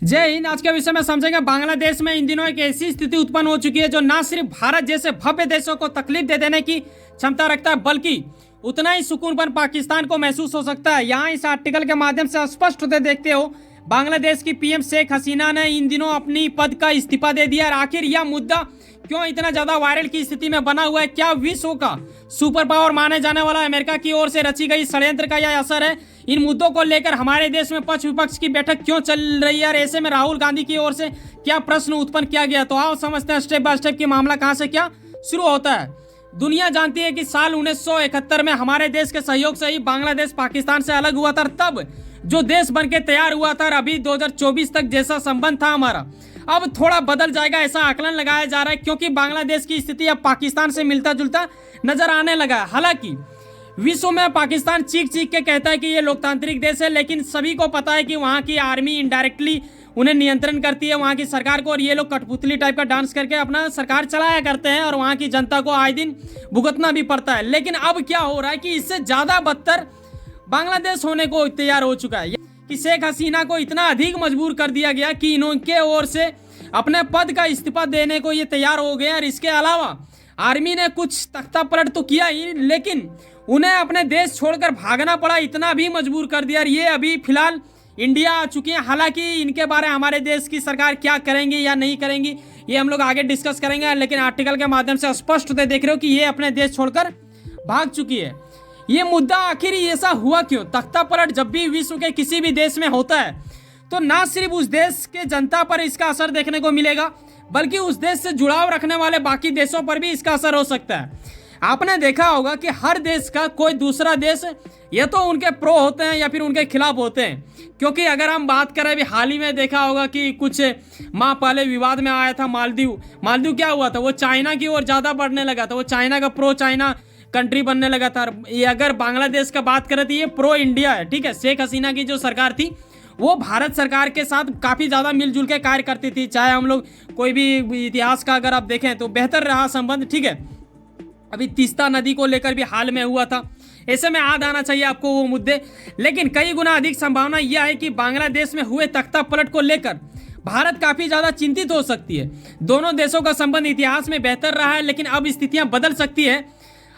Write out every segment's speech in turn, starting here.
जय हिंद। आज के विषय में समझेंगे बांग्लादेश में इन दिनों एक ऐसी स्थिति उत्पन्न हो चुकी है जो न सिर्फ भारत जैसे भव्य देशों को तकलीफ दे देने की क्षमता रखता है, बल्कि उतना ही सुकूनपन पाकिस्तान को महसूस हो सकता है। यहाँ इस आर्टिकल के माध्यम से स्पष्ट होते देखते हो, बांग्लादेश की पीएम शेख हसीना ने इन दिनों अपनी पद का इस्तीफा दे दिया। और आखिर यह मुद्दा क्यों इतना ज्यादा वायरल की स्थिति में बना हुआ है? क्या विश्व का सुपर पावर माने जाने वाला अमेरिका की ओर से रची गई षड्यंत्र का यह असर है? इन मुद्दों को लेकर हमारे देश में पक्ष विपक्ष की बैठक क्यों चल रही है और ऐसे में राहुल गांधी की ओर से क्या प्रश्न उत्पन्न किया गया? तो आओ समझते हैं स्टेप बाय स्टेप कि मामला कहां से क्या शुरू होता है। दुनिया जानती है कि साल 1971 में हमारे देश के सहयोग से ही बांग्लादेश पाकिस्तान से अलग हुआ था। तब जो देश बन के तैयार हुआ था, अभी 2024 तक जैसा संबंध था हमारा, अब थोड़ा बदल जाएगा ऐसा आकलन लगाया जा रहा है, क्योंकि बांग्लादेश की स्थिति अब पाकिस्तान से मिलता जुलता नजर आने लगा है। हालांकि विश्व में पाकिस्तान चीख चीख के कहता है कि ये लोकतांत्रिक देश है, लेकिन सभी को पता है कि वहाँ की आर्मी इनडायरेक्टली उन्हें नियंत्रण करती है, वहाँ की सरकार को, और ये लोग कठपुतली टाइप का डांस करके अपना सरकार चलाया करते हैं और वहाँ की जनता को आए दिन भुगतना भी पड़ता है। लेकिन अब क्या हो रहा है कि इससे ज़्यादा बदतर बांग्लादेश होने को तैयार हो चुका है कि शेख हसीना को इतना अधिक मजबूर कर दिया गया कि इनके ओर से अपने पद का इस्तीफा देने को ये तैयार हो गए। और इसके अलावा आर्मी ने कुछ तख्ता पलट तो किया ही, लेकिन उन्हें अपने देश छोड़कर भागना पड़ा, इतना भी मजबूर कर दिया। और ये अभी फिलहाल इंडिया आ चुकी हैं। हालांकि इनके बारे में हमारे देश की सरकार क्या करेंगी या नहीं करेंगी ये हम लोग आगे डिस्कस करेंगे, लेकिन आर्टिकल के माध्यम से स्पष्ट होते देख रहे हो कि ये अपने देश छोड़कर भाग चुकी है। ये मुद्दा आखिर ऐसा हुआ क्यों? तख्ता पलट जब भी विश्व के किसी भी देश में होता है तो ना सिर्फ उस देश के जनता पर इसका असर देखने को मिलेगा, बल्कि उस देश से जुड़ाव रखने वाले बाकी देशों पर भी इसका असर हो सकता है। आपने देखा होगा कि हर देश का कोई दूसरा देश या तो उनके प्रो होते हैं या फिर उनके खिलाफ होते हैं। क्योंकि अगर हम बात करें, अभी हाल ही में देखा होगा कि कुछ माह पहले विवाद में आया था मालदीव क्या हुआ था? वो चाइना की ओर ज़्यादा बढ़ने लगा था, वो चाइना का प्रो चाइना कंट्री बनने लगा था। ये अगर बांग्लादेश का बात करें तो ये प्रो इंडिया है, ठीक है। शेख हसीना की जो सरकार थी वो भारत सरकार के साथ काफ़ी ज़्यादा मिलजुल के कार्य करती थी। चाहे हम लोग कोई भी इतिहास का अगर आप देखें तो बेहतर रहा संबंध, ठीक है। अभी तीस्ता नदी को लेकर भी हाल में हुआ था, ऐसे में याद आना चाहिए आपको वो मुद्दे। लेकिन कई गुना अधिक संभावना यह है कि बांग्लादेश में हुए तख्ता पलट को लेकर भारत काफ़ी ज़्यादा चिंतित हो सकती है। दोनों देशों का संबंध इतिहास में बेहतर रहा है, लेकिन अब स्थितियाँ बदल सकती है।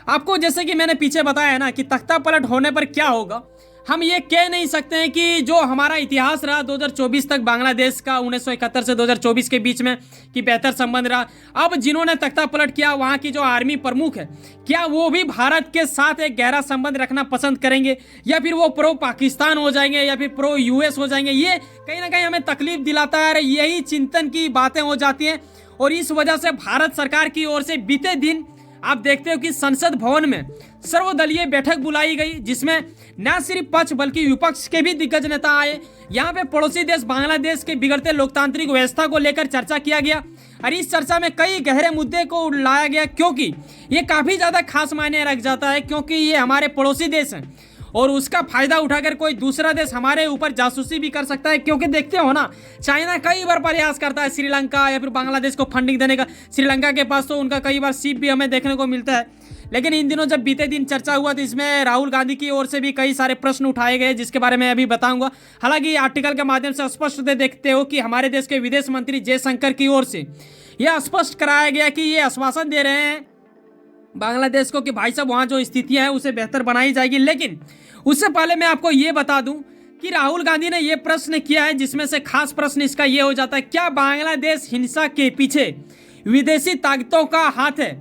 आपको जैसे कि मैंने पीछे बताया है ना कि तख्ता पलट होने पर क्या होगा, हम ये कह नहीं सकते हैं कि जो हमारा इतिहास रहा 2024 तक बांग्लादेश का 1971 से 2024 के बीच में कि बेहतर संबंध रहा। अब जिन्होंने तख्ता पलट किया, वहाँ की जो आर्मी प्रमुख है, क्या वो भी भारत के साथ एक गहरा संबंध रखना पसंद करेंगे या फिर वो प्रो पाकिस्तान हो जाएंगे या फिर प्रो यूएस हो जाएंगे? ये कहीं ना कहीं हमें तकलीफ दिलाता है और यही चिंतन की बातें हो जाती हैं। और इस वजह से भारत सरकार की ओर से बीते दिन आप देखते हो कि संसद भवन में सर्वदलीय बैठक बुलाई गई, जिसमें न सिर्फ पक्ष बल्कि विपक्ष के भी दिग्गज नेता आए। यहाँ पे पड़ोसी देश बांग्लादेश के बिगड़ते लोकतांत्रिक व्यवस्था को लेकर चर्चा किया गया और इस चर्चा में कई गहरे मुद्दे को लाया गया, क्योंकि ये काफ़ी ज़्यादा खास मायने रख जाता है, क्योंकि ये हमारे पड़ोसी देश हैं और उसका फायदा उठाकर कोई दूसरा देश हमारे ऊपर जासूसी भी कर सकता है। क्योंकि देखते हो ना, चाइना कई बार प्रयास करता है श्रीलंका या फिर बांग्लादेश को फंडिंग देने का। श्रीलंका के पास तो उनका कई बार शिप भी हमें देखने को मिलता है। लेकिन इन दिनों जब बीते दिन चर्चा हुआ तो इसमें राहुल गांधी की ओर से भी कई सारे प्रश्न उठाए गए, जिसके बारे में अभी बताऊंगा। हालांकि आर्टिकल के माध्यम से स्पष्ट देखते हो कि हमारे देश के विदेश मंत्री जयशंकर की ओर से यह स्पष्ट कराया गया कि ये आश्वासन दे रहे हैं बांग्लादेश को कि भाई साहब वहाँ जो स्थितियाँ हैं उसे बेहतर बनाई जाएगी। लेकिन उससे पहले मैं आपको ये बता दूं कि राहुल गांधी ने ये प्रश्न किया है, जिसमें से खास प्रश्न इसका ये हो जाता है, क्या बांग्लादेश हिंसा के पीछे विदेशी ताकतों का हाथ है?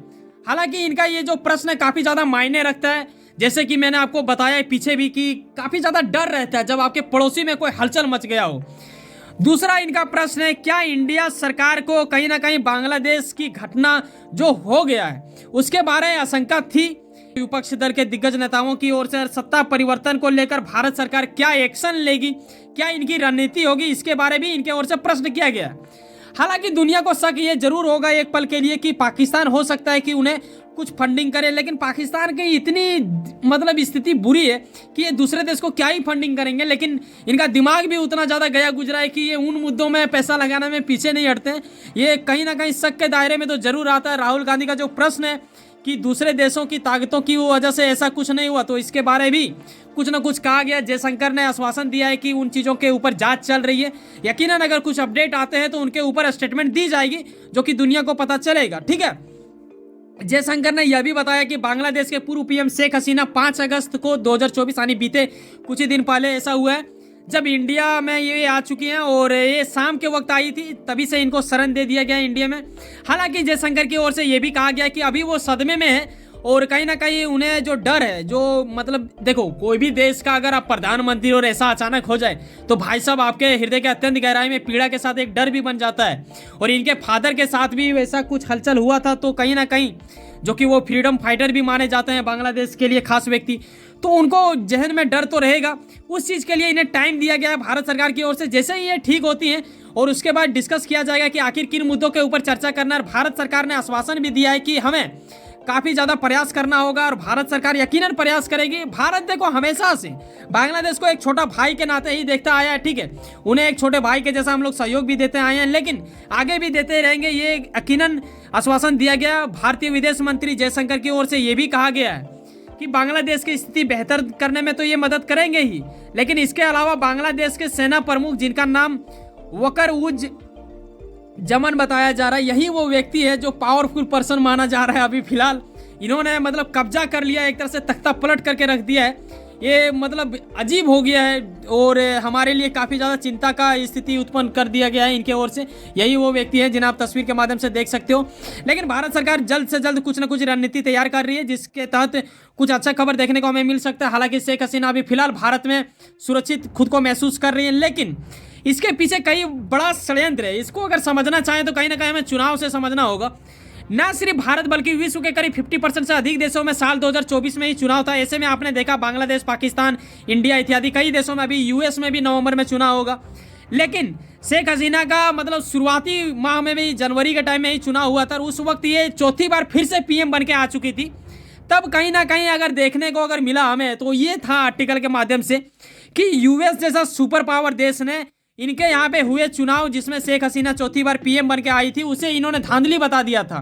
हालांकि इनका ये जो प्रश्न काफ़ी ज़्यादा मायने रखता है, जैसे कि मैंने आपको बताया पीछे भी कि काफ़ी ज़्यादा डर रहता है जब आपके पड़ोसी में कोई हलचल मच गया हो। दूसरा इनका प्रश्न है, क्या इंडिया सरकार को कहीं ना कहीं बांग्लादेश की घटना जो हो गया है उसके बारे में आशंका थी? विपक्ष दल के दिग्गज नेताओं की ओर से सत्ता परिवर्तन को लेकर भारत सरकार क्या एक्शन लेगी, क्या इनकी रणनीति होगी, इसके बारे में इनके ओर से प्रश्न किया गया। हालांकि दुनिया को शक ये जरूर होगा एक पल के लिए कि पाकिस्तान हो सकता है कि उन्हें कुछ फंडिंग करे, लेकिन पाकिस्तान की इतनी मतलब स्थिति बुरी है कि ये दूसरे देश को क्या ही फंडिंग करेंगे। लेकिन इनका दिमाग भी उतना ज़्यादा गया गुजरा है कि ये उन मुद्दों में पैसा लगाने में पीछे नहीं हटते हैं। ये कहीं ना कहीं शक के दायरे में तो जरूर आता है। राहुल गांधी का जो प्रश्न है कि दूसरे देशों की ताकतों की वजह से ऐसा कुछ नहीं हुआ, तो इसके बारे भी कुछ ना कुछ कहा गया। जयशंकर ने आश्वासन दिया है कि उन चीज़ों के ऊपर जांच चल रही है। यकीनन अगर कुछ अपडेट आते हैं तो उनके ऊपर स्टेटमेंट दी जाएगी जो कि दुनिया को पता चलेगा। ठीक है। जयशंकर ने यह भी बताया कि बांग्लादेश के पूर्व पीएम शेख हसीना 5 अगस्त को 2024 यानी बीते कुछ ही दिन पहले ऐसा हुआ है जब इंडिया में ये आ चुकी हैं और ये शाम के वक्त आई थी, तभी से इनको शरण दे दिया गया इंडिया में। हालांकि जयशंकर की ओर से ये भी कहा गया कि अभी वो सदमे में है और कहीं ना कहीं उन्हें जो डर है, जो मतलब देखो कोई भी देश का अगर आप प्रधानमंत्री और ऐसा अचानक हो जाए तो भाई साहब आपके हृदय के अत्यंत गहराई में पीड़ा के साथ एक डर भी बन जाता है। और इनके फादर के साथ भी वैसा कुछ हलचल हुआ था, तो कहीं ना कहीं जो कि वो फ्रीडम फाइटर भी माने जाते हैं बांग्लादेश के लिए खास व्यक्ति, तो उनको जहन में डर तो रहेगा। उस चीज़ के लिए इन्हें टाइम दिया गया है भारत सरकार की ओर से। जैसे ही ये ठीक होती हैं और उसके बाद डिस्कस किया जाएगा कि आखिर किन मुद्दों के ऊपर चर्चा करना है। भारत सरकार ने आश्वासन भी दिया है कि हमें काफ़ी ज़्यादा प्रयास करना होगा और भारत सरकार यकीनन प्रयास करेगी। भारत देखो हमेशा से बांग्लादेश को एक छोटा भाई के नाते ही देखता आया है। ठीक है, उन्हें एक छोटे भाई के जैसा हम लोग सहयोग भी देते आए हैं, लेकिन आगे भी देते रहेंगे, ये यकीनन आश्वासन दिया गया। भारतीय विदेश मंत्री जयशंकर की ओर से ये भी कहा गया है कि बांग्लादेश की स्थिति बेहतर करने में तो ये मदद करेंगे ही, लेकिन इसके अलावा बांग्लादेश के सेना प्रमुख जिनका नाम वकर उज जमन बताया जा रहा है, यही वो व्यक्ति है जो पावरफुल पर्सन माना जा रहा है। अभी फिलहाल इन्होंने मतलब कब्जा कर लिया, एक तरह से तख्ता पलट करके रख दिया है। ये मतलब अजीब हो गया है और हमारे लिए काफ़ी ज़्यादा चिंता का स्थिति उत्पन्न कर दिया गया है इनके ओर से। यही वो व्यक्ति है जिन्हें आप तस्वीर के माध्यम से देख सकते हो। लेकिन भारत सरकार जल्द से जल्द कुछ ना कुछ रणनीति तैयार कर रही है जिसके तहत कुछ अच्छा खबर देखने को हमें मिल सकता है। हालांकि शेख हसीना अभी फिलहाल भारत में सुरक्षित खुद को महसूस कर रही है, लेकिन इसके पीछे कई बड़ा षड्यंत्र है। इसको अगर समझना चाहें तो कहीं ना कहीं हमें चुनाव से समझना होगा। न सिर्फ भारत बल्कि विश्व के करीब 50% से अधिक देशों में साल 2024 में ही चुनाव था। ऐसे में आपने देखा बांग्लादेश, पाकिस्तान, इंडिया इत्यादि कई देशों में, अभी यूएस में भी नवंबर में चुनाव होगा। लेकिन शेख हसीना का मतलब शुरुआती माह में भी जनवरी के टाइम में ही चुनाव हुआ था और उस वक्त ये चौथी बार फिर से पीएम बन के आ चुकी थी। तब कहीं ना कहीं अगर देखने को अगर मिला हमें तो ये था आर्टिकल के माध्यम से कि यूएस जैसा सुपर पावर देश ने इनके यहाँ पे हुए चुनाव जिसमें शेख हसीना चौथी बार पीएम बन के आई थी, उसे इन्होंने धांधली बता दिया था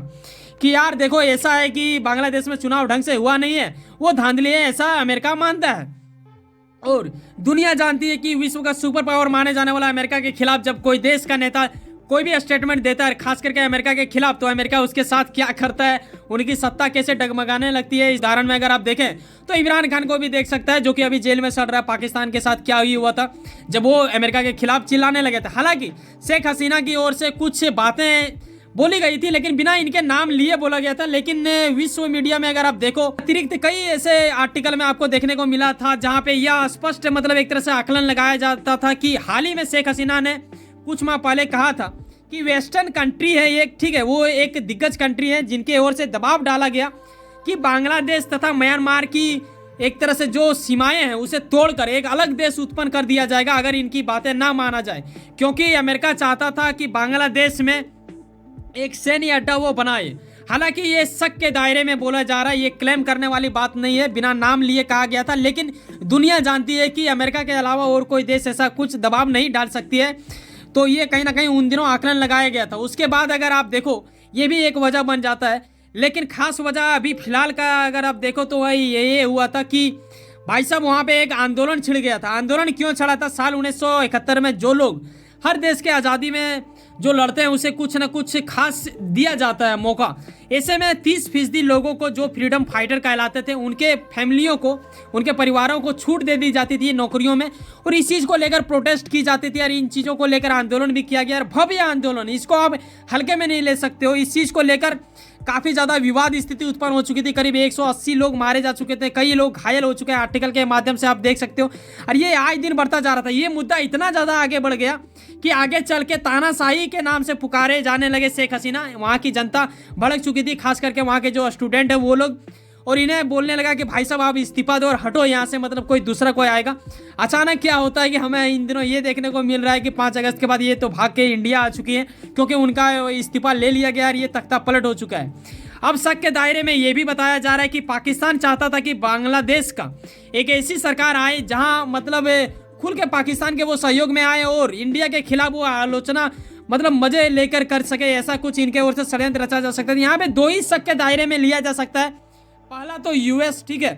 कि यार देखो ऐसा है कि बांग्लादेश में चुनाव ढंग से हुआ नहीं है, वो धांधली है, ऐसा अमेरिका मानता है। और दुनिया जानती है कि विश्व का सुपर पावर माने जाने वाला अमेरिका के खिलाफ जब कोई देश का नेता कोई भी स्टेटमेंट देता है, खास करके अमेरिका के खिलाफ, तो अमेरिका उसके साथ क्या करता है, उनकी सत्ता कैसे डगमगाने लगती है। इस उदाहरण में अगर आप देखें तो इमरान खान को भी देख सकता है जो कि अभी जेल में सड़ रहा है। पाकिस्तान के साथ क्या हुआ था जब वो अमेरिका के खिलाफ चिल्लाने लगे थे। हालांकि शेख हसीना की ओर से कुछ बातें बोली गई थी लेकिन बिना इनके नाम लिए बोला गया था। लेकिन विश्व मीडिया में अगर आप देखो अतिरिक्त कई ऐसे आर्टिकल में आपको देखने को मिला था जहां पे यह स्पष्ट मतलब एक तरह से आकलन लगाया जाता था कि हाल ही में शेख हसीना ने कुछ माह पहले कहा था कि वेस्टर्न कंट्री है एक, ठीक है, वो एक दिग्गज कंट्री है जिनके ओर से दबाव डाला गया कि बांग्लादेश तथा म्यांमार की एक तरह से जो सीमाएं हैं उसे तोड़कर एक अलग देश उत्पन्न कर दिया जाएगा अगर इनकी बातें ना माना जाए, क्योंकि अमेरिका चाहता था कि बांग्लादेश में एक सैन्य अड्डा वो बनाए। हालांकि ये शक के दायरे में बोला जा रहा है, ये क्लेम करने वाली बात नहीं है, बिना नाम लिए कहा गया था। लेकिन दुनिया जानती है कि अमेरिका के अलावा और कोई देश ऐसा कुछ दबाव नहीं डाल सकती है, तो ये कहीं ना कहीं उन दिनों आकलन लगाया गया था। उसके बाद अगर आप देखो ये भी एक वजह बन जाता है, लेकिन खास वजह अभी फिलहाल का अगर आप देखो तो वही ये हुआ था कि भाई साहब वहाँ पे एक आंदोलन छिड़ गया था। आंदोलन क्यों छिड़ा था? साल 1971 में जो लोग हर देश के आज़ादी में जो लड़ते हैं उसे कुछ ना कुछ खास दिया जाता है मौका। ऐसे में 30% लोगों को जो फ्रीडम फाइटर कहलाते थे उनके फैमिलियों को, उनके परिवारों को छूट दे दी जाती थी नौकरियों में, और इस चीज़ को लेकर प्रोटेस्ट की जाती थी और इन चीज़ों को लेकर आंदोलन भी किया गया। और भव्य आंदोलन, इसको आप हल्के में नहीं ले सकते हो। इस चीज़ को लेकर काफ़ी ज़्यादा विवाद स्थिति उत्पन्न हो चुकी थी, करीब 180 लोग मारे जा चुके थे, कई लोग घायल हो चुके हैं, आर्टिकल के माध्यम से आप देख सकते हो। और ये आए दिन बढ़ता जा रहा था। ये मुद्दा इतना ज़्यादा आगे बढ़ गया कि आगे चल के तानाशाही के नाम से पुकारे जाने लगे शेख हसीना। वहाँ की जनता भड़क चुकी थी, खास करके वहाँ के जो स्टूडेंट है वो लोग, और इन्हें बोलने लगा कि भाई साहब आप इस्तीफा दो और हटो यहाँ से, मतलब कोई दूसरा कोई आएगा। अचानक क्या होता है कि हमें इन दिनों ये देखने को मिल रहा है कि 5 अगस्त के बाद ये तो भाग के इंडिया आ चुकी है, क्योंकि उनका इस्तीफा ले लिया गया और ये तख्ता पलट हो चुका है। अब शक के दायरे में यह भी बताया जा रहा है कि पाकिस्तान चाहता था कि बांग्लादेश का एक ऐसी सरकार आए जहां मतलब खुल के पाकिस्तान के वो सहयोग में आए और इंडिया के खिलाफ वो आलोचना मतलब मजे लेकर कर सके, ऐसा कुछ इनके ओर से षड्यंत्र रचा जा सकता है। यहाँ पे दो ही शक के दायरे में लिया जा सकता है। पहला तो यूएस, ठीक है,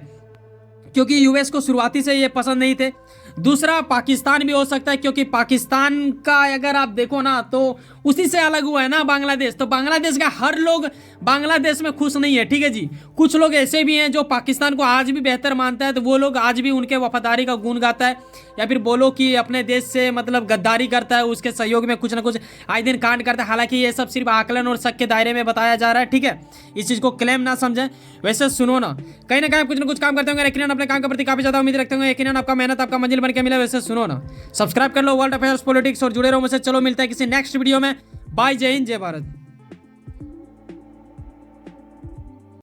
क्योंकि यूएस को शुरुआती से ये पसंद नहीं थे। दूसरा पाकिस्तान भी हो सकता है, क्योंकि पाकिस्तान का अगर आप देखो ना तो उसी से अलग हुआ है ना बांग्लादेश। तो बांग्लादेश का हर लोग बांग्लादेश में खुश नहीं है, ठीक है जी। कुछ लोग ऐसे भी हैं जो पाकिस्तान को आज भी बेहतर मानता है, तो वो लोग आज भी उनके वफादारी का गुण गाता है, या फिर बोलो कि अपने देश से मतलब गद्दारी करता है, उसके सहयोग में कुछ ना कुछ आए दिन कांड करता है। हालांकि ये सब सिर्फ आकलन और शक के दायरे में बताया जा रहा है, ठीक है, इस चीज को क्लेम ना समझें। वैसे सुनो ना कहीं कुछ ना कुछ काम करते होंगे, यकीनन अपने काम के प्रति काफी ज्यादा उम्मीद रखते होंगे, यकीनन आपका मेहनत आपका मंजिल बन के मिला। वैसे सुनो ना, सब्सक्राइब कर लो वर्ल्ड अफेयर्स पॉलिटिक्स और जुड़े रहो मुझसे। चलो मिलता है किसी नेक्स्ट वीडियो में। बाय, जय हिंद, जय भारत।